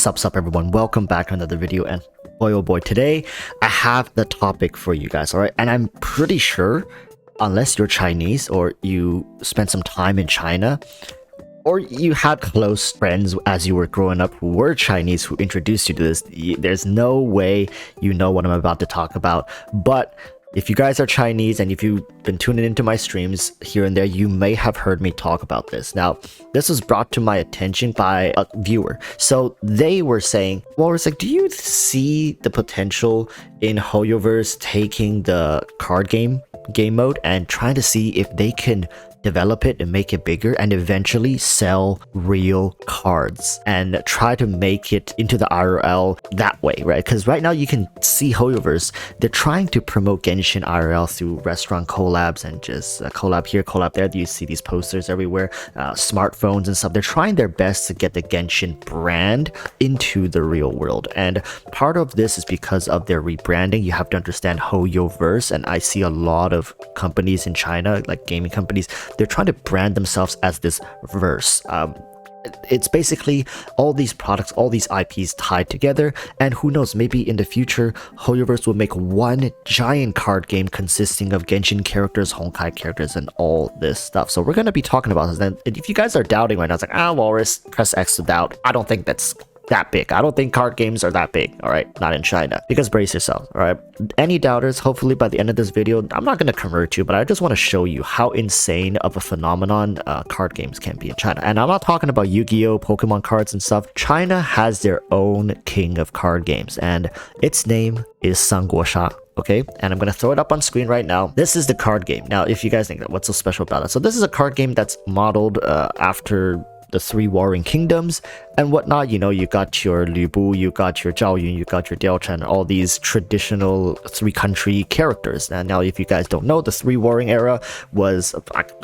Sup everyone, welcome back to another video, and boy oh boy, today I have the topic for you guys, alright? And I'm pretty sure, unless you're Chinese or you spent some time in China, or you had close friends as you were growing up who were Chinese who introduced you to this, there's no way you know what I'm about to talk about. But if you guys are Chinese and if you've been tuning into my streams here and there, you may have heard me talk about this. Now, this was brought to my attention by a viewer. So they were saying, well, it's like, do you see the potential in HoYoverse taking the card game mode and trying to see if they can develop it and make it bigger and eventually sell real cards and try to make it into the IRL that way, right? Because right now you can see HoYoverse, they're trying to promote Genshin IRL through restaurant collabs and just collab here, collab there. You see these posters everywhere, smartphones and stuff. They're trying their best to get the Genshin brand into the real world. And part of this is because of their rebranding. You have to understand HoYoverse, and I see a lot of companies in China, like gaming companies, they're trying to brand themselves as this verse. It's basically all these products, all these IPs tied together, and who knows, maybe in the future HoYoverse will make one giant card game consisting of Genshin characters, Honkai characters, and all this stuff. So we're going to be talking about this. And if you guys are doubting right now, it's like, Walrus, press X to doubt. I don't think that's that big. I don't think card games are that big, all right? Not in China. Because brace yourselves, all right? Any doubters, hopefully by the end of this video, I'm not going to convert you, but I just want to show you how insane of a phenomenon card games can be in China. And I'm not talking about Yu-Gi-Oh, Pokemon cards and stuff. China has their own king of card games, and its name is Sanguosha. Okay, and I'm gonna throw it up on screen right now. This is the card game. Now, if you guys think that what's so special about it, so this is a card game that's modeled after the three warring kingdoms and whatnot. You know, you got your Lü Bu, you got your Zhao Yun, you got your Diao Chen, all these traditional three country characters. And now, if you guys don't know, the three warring era was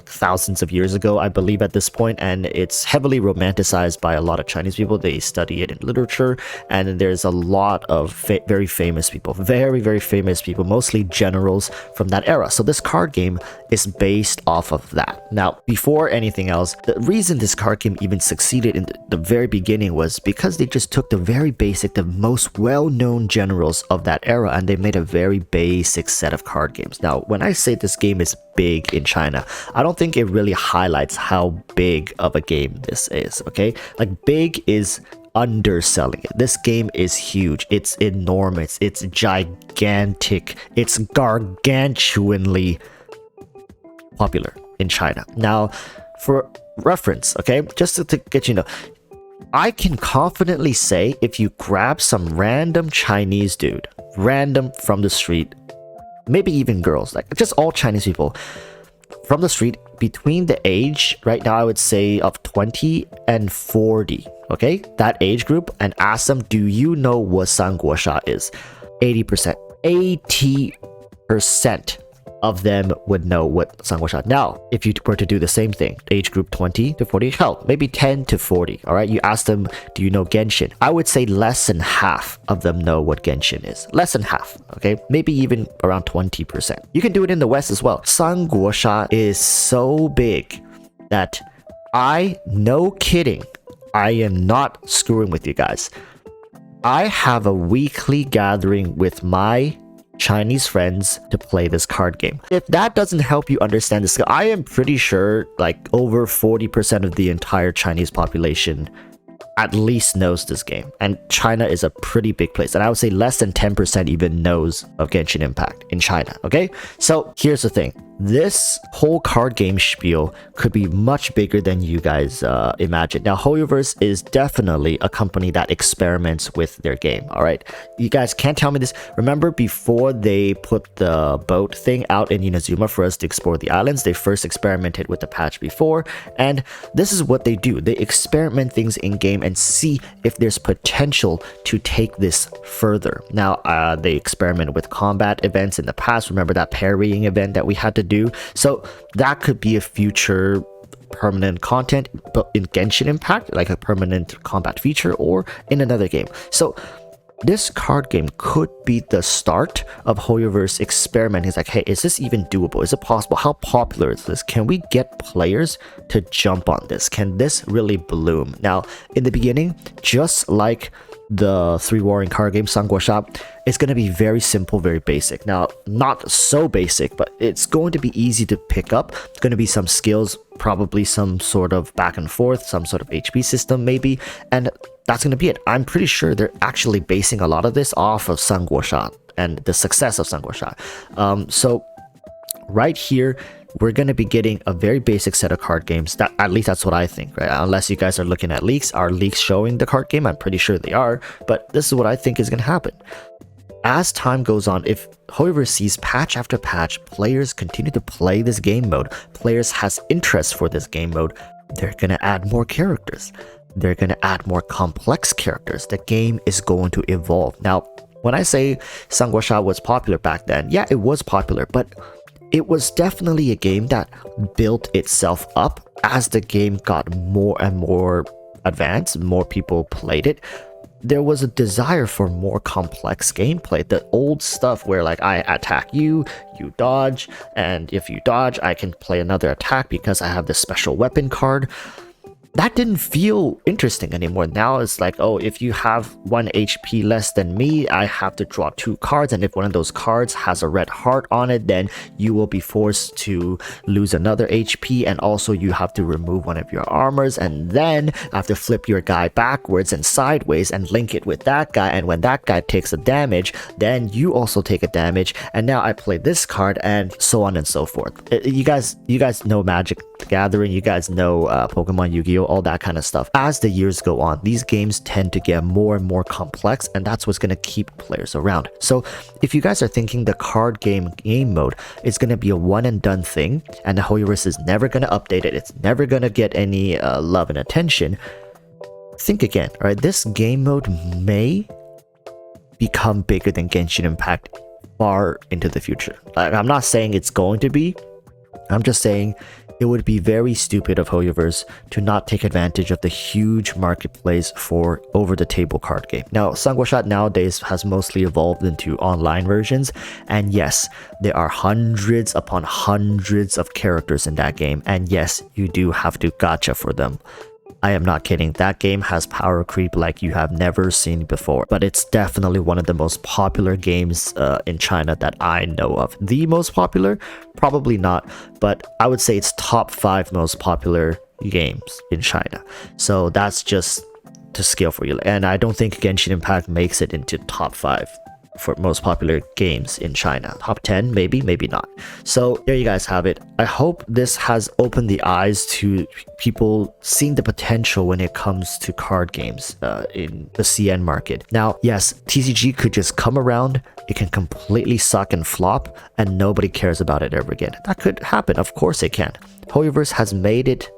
thousands of years ago, I believe, at this point, and it's heavily romanticized by a lot of Chinese people. They study it in literature, and there's a lot of very famous people, very famous people, mostly generals from that era. So this card game is based off of that. Now, before anything else, the reason this card game even succeeded in the very beginning was because they just took the very basic, the most well-known generals of that era, and they made a very basic set of card games. Now, when I say this game is big in China, I don't think it really highlights how big of a game this is, okay? Like, big is underselling it. This game is huge. It's enormous. It's gigantic. It's gargantuanly popular in China. Now, for reference, okay, just to get you know, I can confidently say if you grab some random Chinese dude, random from the street, maybe even girls, like just all Chinese people from the street between the age right now, I would say of 20 and 40, okay, that age group, and ask them, do you know what Sanguosha is? 80% of them would know what Sanguosha. Now, if you were to do the same thing, age group 20 to 40, hell, maybe 10 to 40, all right? You ask them, do you know Genshin? I would say less than half of them know what Genshin is. Less than half, okay? Maybe even around 20%. You can do it in the West as well. Sanguosha is so big that no kidding, I am not screwing with you guys. I have a weekly gathering with my Chinese friends to play this card game. If that doesn't help you understand this, I am pretty sure like over 40% of the entire Chinese population at least knows this game. And China is a pretty big place, and I would say less than 10% even knows of Genshin Impact in China, okay? So here's the thing. This whole card game spiel could be much bigger than you guys imagine. Now, HoYoverse is definitely a company that experiments with their game, all right? You guys can't tell me this. Remember, before they put the boat thing out in Inazuma for us to explore the islands, they first experimented with the patch before, and this is what they do. They experiment things in-game and see if there's potential to take this further. Now, they experimented with combat events in the past. Remember that parrying event that we had to do? So that could be a future permanent content, but in Genshin Impact, like a permanent combat feature, or in another game. So this card game could be the start of HoYoverse experimenting. It's like, hey, is this even doable? Is it possible? How popular is this? Can we get players to jump on this? Can this really bloom? Now, in the beginning, just like the 3 warring card game Shop, it's going to be very simple, very basic. Now, not so basic, but it's going to be easy to pick up. It's going to be some skills, probably some sort of back and forth, some sort of HP system maybe, and that's going to be it. I'm pretty sure they're actually basing a lot of this off of Shop and the success of Shop. So right here, we're going to be getting a very basic set of card games. That, at least that's what I think, right? Unless you guys are looking at leaks. Are leaks showing the card game? I'm pretty sure they are, but this is what I think is going to happen. As time goes on, if Hoyoverse sees patch after patch, players continue to play this game mode, players has interest for this game mode, they're going to add more characters. They're going to add more complex characters. The game is going to evolve. Now, when I say Shop was popular back then, yeah, it was popular, but it was definitely a game that built itself up as the game got more and more advanced, more people played it. There was a desire for more complex gameplay. The old stuff where like I attack you, you dodge, and if you dodge, I can play another attack because I have this special weapon card. That didn't feel interesting anymore. Now it's like, oh, if you have 1 HP less than me, I have to draw 2 cards, and if one of those cards has a red heart on it, then you will be forced to lose another HP, and also you have to remove one of your armors, and then I have to flip your guy backwards and sideways and link it with that guy, and when that guy takes a damage, then you also take a damage, and now I play this card, and so on and so forth. You guys know Magic the Gathering, you guys know Pokemon, Yu-Gi-Oh, all that kind of stuff. As the years go on, these games tend to get more and more complex, and that's what's going to keep players around. So if you guys are thinking the card game mode is going to be a one and done thing, and the Hoyoverse is never going to update it, it's never going to get any love and attention, think again. All right, this game mode may become bigger than Genshin Impact far into the future. I'm not saying it's going to be, I'm just saying it would be very stupid of Hoyoverse to not take advantage of the huge marketplace for over-the-table card game. Now, Shop nowadays has mostly evolved into online versions, and yes, there are hundreds upon hundreds of characters in that game, and yes, you do have to gacha for them. I am not kidding, that game has power creep like you have never seen before, but it's definitely one of the most popular games in China that I know of. The most popular? Probably not, but I would say it's top 5 most popular games in China. So that's just to scale for you, and I don't think Genshin Impact makes it into top 5 for most popular games in China. Top 10, maybe, maybe not. So there you guys have it. I hope this has opened the eyes to people seeing the potential when it comes to card games in the CN market. Now, yes, TCG could just come around, it can completely suck and flop, and nobody cares about it ever again. That could happen, of course it can. Hoyoverse has made it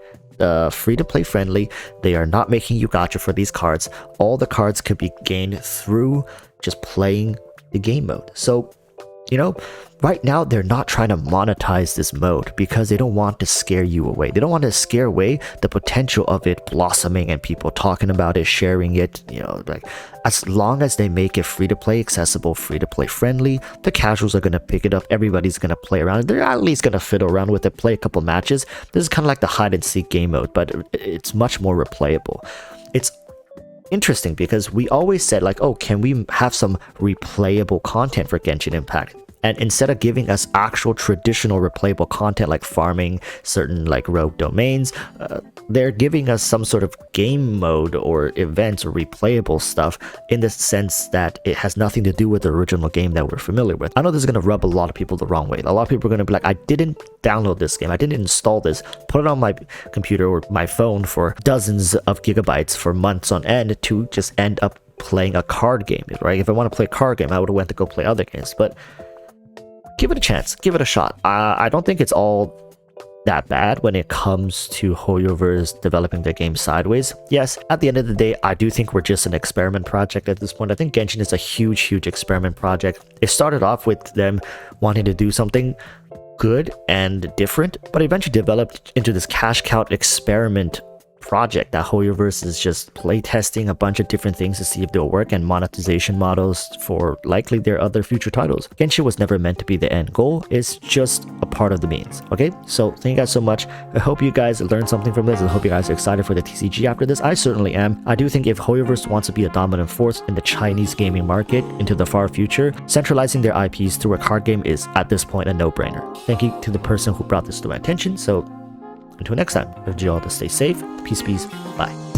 free-to-play friendly. They are not making you gacha for these cards. All the cards could be gained through just playing the game mode. So, you know, right now they're not trying to monetize this mode because they don't want to scare you away. They don't want to scare away the potential of it blossoming and people talking about it, sharing it. You know, like as long as they make it free to play accessible, free to play friendly, the casuals are going to pick it up. Everybody's going to play around. They're at least going to fiddle around with it, play a couple matches. This is kind of like the hide and seek game mode, but it's much more replayable. It's interesting because we always said like, oh, can we have some replayable content for Genshin Impact? And instead of giving us actual traditional replayable content like farming certain like rogue domains, they're giving us some sort of game mode or events or replayable stuff in the sense that it has nothing to do with the original game that we're familiar with. I know this is going to rub a lot of people the wrong way. A lot of people are going to be like, I didn't download this game, I didn't install this, put it on my computer or my phone for dozens of gigabytes for months on end to just end up playing a card game, right? If I want to play a card game, I would have went to go play other games, but give it a chance, give it a shot. I don't think it's all that bad when it comes to Hoyoverse developing their game sideways. Yes, at the end of the day, I do think we're just an experiment project at this point. I think Genshin is a huge experiment project. It started off with them wanting to do something good and different, but eventually developed into this cash cow experiment project that HoYoverse is just play testing a bunch of different things to see if they'll work, and monetization models for likely their other future titles. Genshin was never meant to be the end goal, it's just a part of the means. Okay, so thank you guys so much. I hope you guys learned something from this. I hope you guys are excited for the TCG after this. I certainly am. I do think if HoYoverse wants to be a dominant force in the Chinese gaming market into the far future, centralizing their IPs through a card game is at this point a no-brainer. Thank you to the person who brought this to my attention. So until next time, I urge you all to stay safe. Peace, bye.